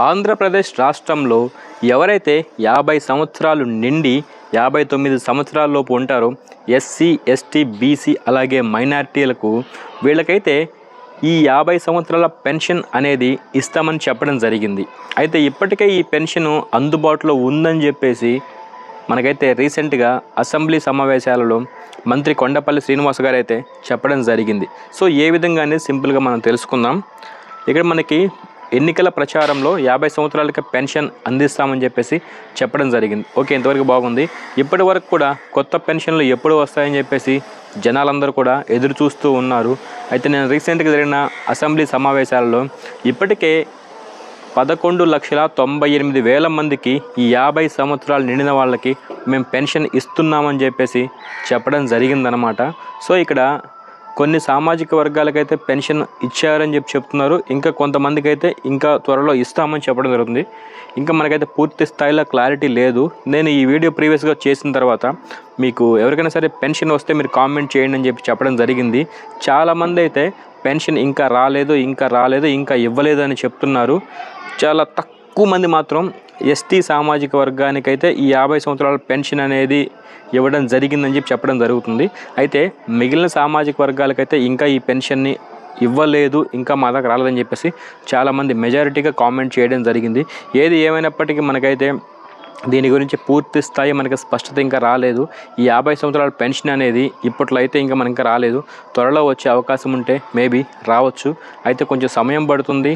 ఆంధ్రప్రదేశ్ రాష్ట్రంలో ఎవరైతే 50 సంవత్సరాలు నిండి 59 సంవత్సరాలలోపు ఉంటారో ఎస్సీ, ఎస్టీ, బీసీ అలాగే మైనారిటీలకు వీళ్ళకైతే ఈ 50 సంవత్సరాల పెన్షన్ అనేది ఇస్తామని చెప్పడం జరిగింది. అయితే ఇప్పటికే ఈ పెన్షన్ అందుబాటులో ఉందని చెప్పేసి మనకైతే రీసెంట్గా అసెంబ్లీ సమావేశాలలో మంత్రి కొండపల్లి శ్రీనివాస్ గారు అయితే చెప్పడం జరిగింది. సో ఏ విధంగా అనేది సింపుల్గా మనం తెలుసుకుందాం. ఇక్కడ మనకి ఎన్నికల ప్రచారంలో 50 సంవత్సరాలకి పెన్షన్ అందిస్తామని చెప్పేసి చెప్పడం జరిగింది. ఓకే, ఇంతవరకు బాగుంది. ఇప్పటి వరకు కూడా కొత్త పెన్షన్లు ఎప్పుడు వస్తాయని చెప్పేసి జనాలందరూ కూడా ఎదురు చూస్తూ ఉన్నారు. అయితే నేను రీసెంట్గా జరిగిన అసెంబ్లీ సమావేశాలలో ఇప్పటికే 11,98,000 మందికి ఈ 50 సంవత్సరాలు నిండిన వాళ్ళకి మేము పెన్షన్ ఇస్తున్నామని చెప్పేసి చెప్పడం జరిగిందనమాట. సో ఇక్కడ కొన్ని సామాజిక వర్గాలకైతే పెన్షన్ ఇచ్చారని చెప్తున్నారు. ఇంకా కొంతమందికి అయితే ఇంకా త్వరలో ఇస్తామని చెప్పడం జరుగుతుంది. ఇంకా మనకైతే పూర్తి స్థాయిలో క్లారిటీ లేదు. నేను ఈ వీడియో ప్రీవియస్గా చేసిన తర్వాత మీకు ఎవరికైనా సరే పెన్షన్ వస్తే మీరు కామెంట్ చేయండి అని చెప్పడం జరిగింది. చాలామంది అయితే పెన్షన్ ఇంకా రాలేదు ఇంకా ఇవ్వలేదు అని చెప్తున్నారు. చాలా తక్కువ మంది మాత్రం ఎస్టీ సామాజిక వర్గానికైతే ఈ 50 సంవత్సరాల పెన్షన్ అనేది ఇవ్వడం జరిగిందని చెప్పడం జరుగుతుంది. అయితే మిగిలిన సామాజిక వర్గాలకైతే ఇంకా ఈ పెన్షన్ని ఇవ్వలేదు, ఇంకా మా దగ్గర రాలేదని చెప్పేసి చాలామంది మెజారిటీగా కామెంట్ చేయడం జరిగింది. ఏది ఏమైనప్పటికీ మనకైతే దీని గురించి పూర్తి స్థాయి మనకి స్పష్టత ఇంకా రాలేదు. ఈ 50 సంవత్సరాల పెన్షన్ అనేది ఇప్పట్లో అయితే ఇంకా మనకి రాలేదు. త్వరలో వచ్చే అవకాశం ఉంటే మేబీ రావచ్చు. అయితే కొంచెం సమయం పడుతుంది.